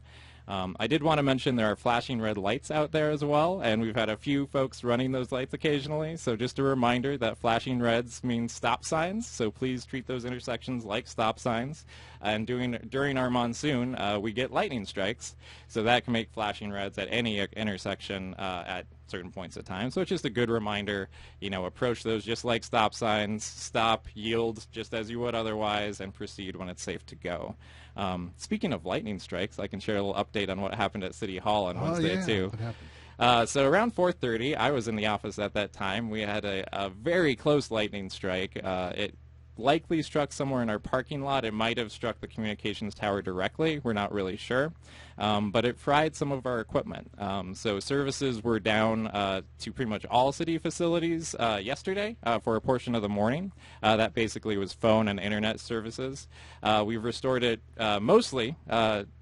I did want to mention there are flashing red lights out there as well, and we've had a few folks running those lights occasionally, so just a reminder that flashing reds means stop signs, so please treat those intersections like stop signs. And during our monsoon, we get lightning strikes, so that can make flashing reds at any intersection at certain points of time. So it's just a good reminder, approach those just like stop signs, stop, yield just as you would otherwise, and proceed when it's safe to go. Speaking of lightning strikes, I can share a little update on what happened at City Hall on Wednesday too. What happened? So around 4:30, I was in the office at that time. We had a very close lightning strike. It likely struck somewhere in our parking lot. It might have struck the communications tower directly. We're not really sure. But it fried some of our equipment. So services were down to pretty much all city facilities yesterday for a portion of the morning. That basically was phone and internet services. We've restored it mostly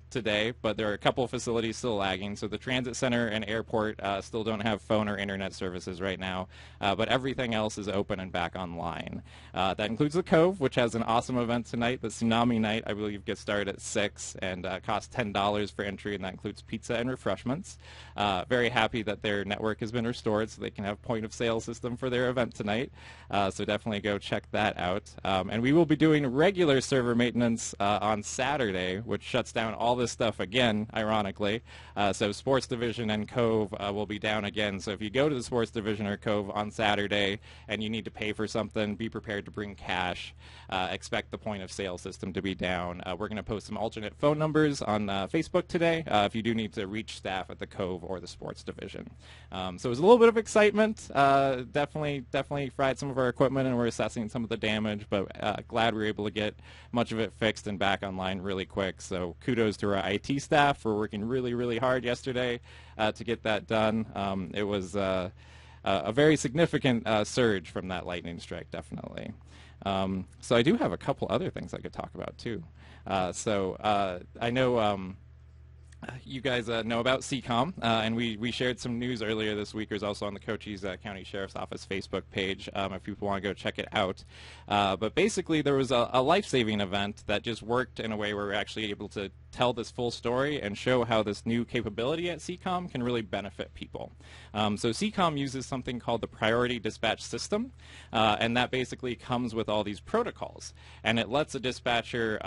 today, but there are a couple of facilities still lagging. So the transit center and airport still don't have phone or internet services right now, but everything else is open and back online. That includes the Cove, which has an awesome event tonight. The Tsunami Night, I believe, gets started at 6 and costs $10 for entry, and that includes pizza and refreshments. Very happy that their network has been restored so they can have point-of-sale system for their event tonight. So definitely go check that out. And we will be doing regular server maintenance on Saturday, which shuts down all this stuff again, ironically. So Sports Division and Cove will be down again. So if you go to the Sports Division or Cove on Saturday and you need to pay for something, be prepared to bring cash. Expect the point-of-sale system to be down. We're going to post some alternate phone numbers on Facebook today if you do need to reach staff at the Cove or the Sports Division. So it was a little bit of excitement. Definitely fried some of our equipment, and we're assessing some of the damage, but glad we were able to get much of it fixed and back online really quick. So kudos to our IT staff for working really, really hard yesterday to get that done. It was a very significant surge from that lightning strike, definitely. So I do have a couple other things I could talk about, too. I know you guys know about CCOM, and we shared some news earlier this week. There's also on the Cochise County Sheriff's Office Facebook page if people want to go check it out. But basically, there was a life-saving event that just worked in a way where we're actually able to tell this full story and show how this new capability at CCOM can really benefit people. So CCOM uses something called the Priority Dispatch System, and that basically comes with all these protocols. And it lets a dispatcher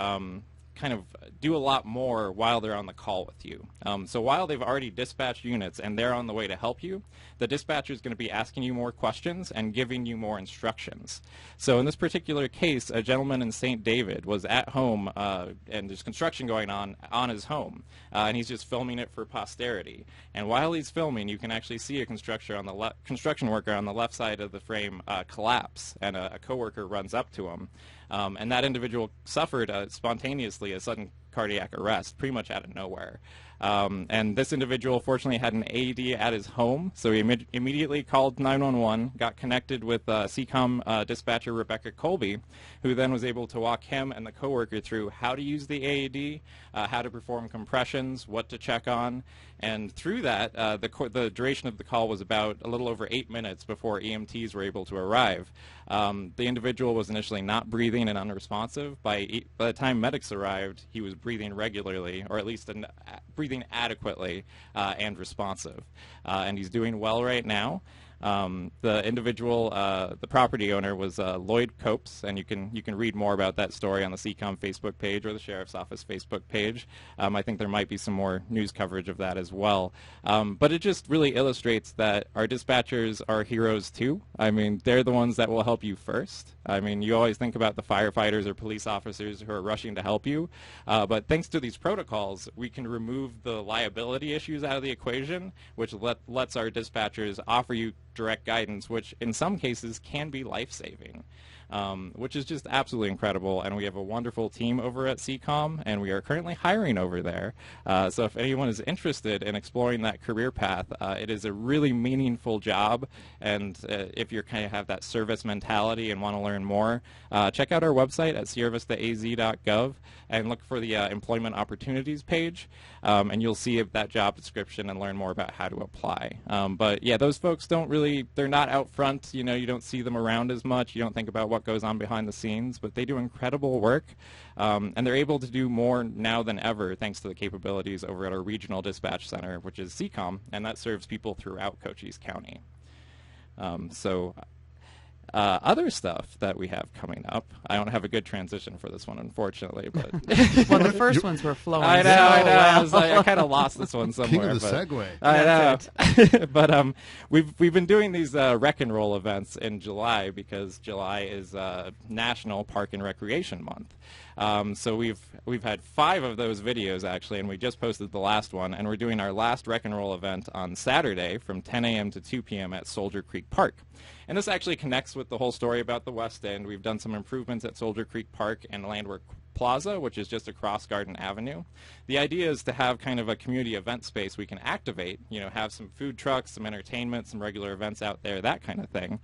kind of do a lot more while they're on the call with you. So while they've already dispatched units and they're on the way to help you, the dispatcher is going to be asking you more questions and giving you more instructions. So in this particular case, a gentleman in St. David was at home and there's construction going on his home, and he's just filming it for posterity. And while he's filming, you can actually see a construction worker on the left side of the frame collapse, and a coworker runs up to him. And that individual suffered spontaneously a sudden cardiac arrest, pretty much out of nowhere. And this individual fortunately had an AED at his home, so he immediately called 911, got connected with CCOM dispatcher Rebecca Colby, who then was able to walk him and the coworker through how to use the AED, how to perform compressions, what to check on. And through that, the duration of the call was about a little over 8 minutes before EMTs were able to arrive. The individual was initially not breathing and unresponsive. By the time medics arrived, he was breathing regularly, or at least breathing adequately and responsive. And he's doing well right now. The individual, the property owner, was Lloyd Copes, and you can read more about that story on the CCOM Facebook page or the Sheriff's Office Facebook page. I think there might be some more news coverage of that as well. But it just really illustrates that our dispatchers are heroes too. I mean, they're the ones that will help you first. I mean, you always think about the firefighters or police officers who are rushing to help you, but thanks to these protocols, we can remove the liability issues out of the equation, which lets our dispatchers offer you direct guidance, which in some cases can be life-saving, which is just absolutely incredible. And we have a wonderful team over at CCOM, and we are currently hiring over there. So if anyone is interested in exploring that career path, it is a really meaningful job. And if you kind of have that service mentality and want to learn more, check out our website at sierravista.az.gov and look for the employment opportunities page, and you'll see that job description and learn more about how to apply. But yeah, those folks they're not out front. You know, you don't see them around as much. You don't think about what goes on behind the scenes, but they do incredible work, and they're able to do more now than ever thanks to the capabilities over at our regional dispatch center, which is CCOM, and that serves people throughout Cochise County. Other stuff that we have coming up. I don't have a good transition for this one, unfortunately. But well, the first ones were flowing. I know. Well. I kind of lost this one somewhere. King of the segue. I know. But we've been doing these Rec and Roll events in July because July is National Park and Recreation Month. So we've had 5 of those videos actually, and we just posted the last one. And we're doing our last Rec and Roll event on Saturday from 10 a.m. to 2 p.m. at Soldier Creek Park. And this actually connects with the whole story about the West End. We've done some improvements at Soldier Creek Park and Landmark Plaza, which is just across Garden Avenue. The idea is to have kind of a community event space we can activate, have some food trucks, some entertainment, some regular events out there, that kind of thing.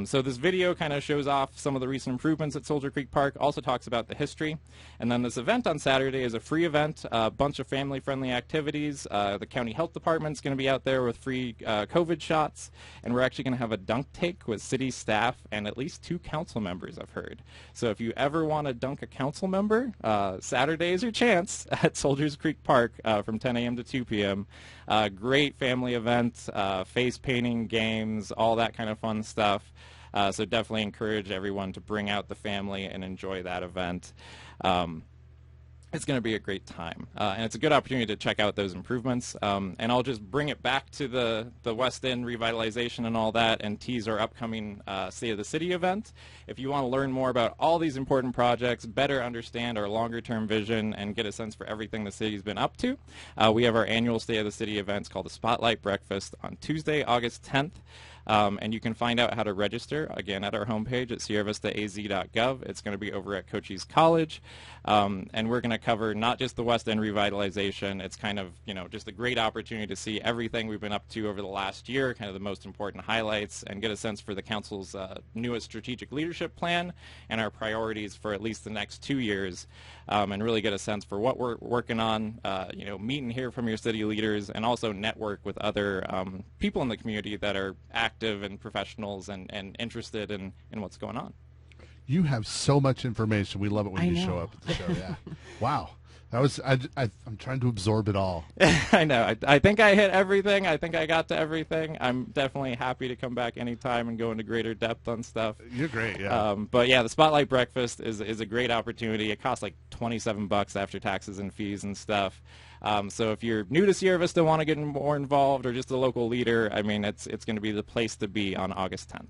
So this video kind of shows off some of the recent improvements at Soldier Creek Park, also talks about the history. And then this event on Saturday is a free event, a bunch of family-friendly activities. The county health department's going to be out there with free COVID shots, and we're actually going to have a dunk take with city staff and at least 2 council members, I've heard. So if you ever want to dunk a council member, Saturday is your chance at Soldiers Creek Park from 10 a.m. to 2 p.m. Great family event, face painting, games, all that kind of fun stuff. So definitely encourage everyone to bring out the family and enjoy that event. It's going to be a great time, and it's a good opportunity to check out those improvements. And I'll just bring it back to the West End revitalization and all that, and tease our upcoming State of the City event. If you want to learn more about all these important projects, better understand our longer-term vision, and get a sense for everything the city's been up to, we have our annual State of the City events called the Spotlight Breakfast on Tuesday, August 10th. And you can find out how to register, again, at our homepage at sierravistaaz.gov. It's going to be over at Cochise College. And we're going to cover not just the West End revitalization. It's kind of, just a great opportunity to see everything we've been up to over the last year, kind of the most important highlights, and get a sense for the Council's newest strategic leadership plan and our priorities for at least the next 2 years, and really get a sense for what we're working on, meet and hear from your city leaders, and also network with other people in the community that are active and professionals and interested in what's going on. You have so much information. We love it when you show up at the show. Yeah. Wow. That was I'm trying to absorb it all. I know. I think I hit everything. I think I got to everything. I'm definitely happy to come back anytime and go into greater depth on stuff. You're great, yeah. But yeah, the Spotlight Breakfast is a great opportunity. It costs like $27 after taxes and fees and stuff. So if you're new to Sierra Vista, want to get more involved, or just a local leader, I mean, it's going to be the place to be on August 10th.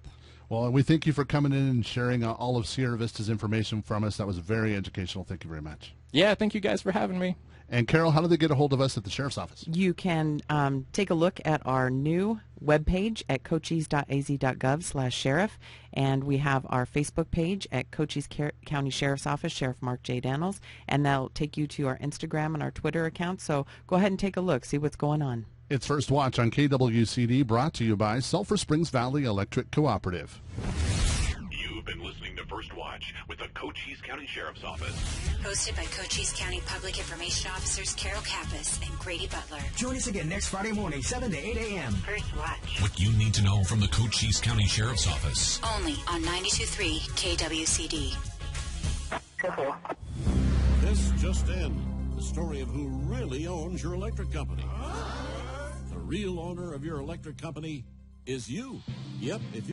Well, and we thank you for coming in and sharing all of Sierra Vista's information from us. That was very educational. Thank you very much. Yeah, thank you guys for having me. And Carol, how do they get a hold of us at the Sheriff's Office? You can take a look at our new webpage at cochise.az.gov/sheriff, and we have our Facebook page at Cochise County Sheriff's Office, Sheriff Mark J. Daniels, and that'll take you to our Instagram and our Twitter account. So go ahead and take a look, see what's going on. It's First Watch on KWCD, brought to you by Sulphur Springs Valley Electric Cooperative. You've been listening to First Watch with the Cochise County Sheriff's Office. Hosted by Cochise County Public Information Officers Carol Kappas and Grady Butler. Join us again next Friday morning, 7 to 8 a.m. First Watch. What you need to know from the Cochise County Sheriff's Office. Only on 92.3 KWCD. This just in. The story of who really owns your electric company. The real owner of your electric company is you. Yep, if you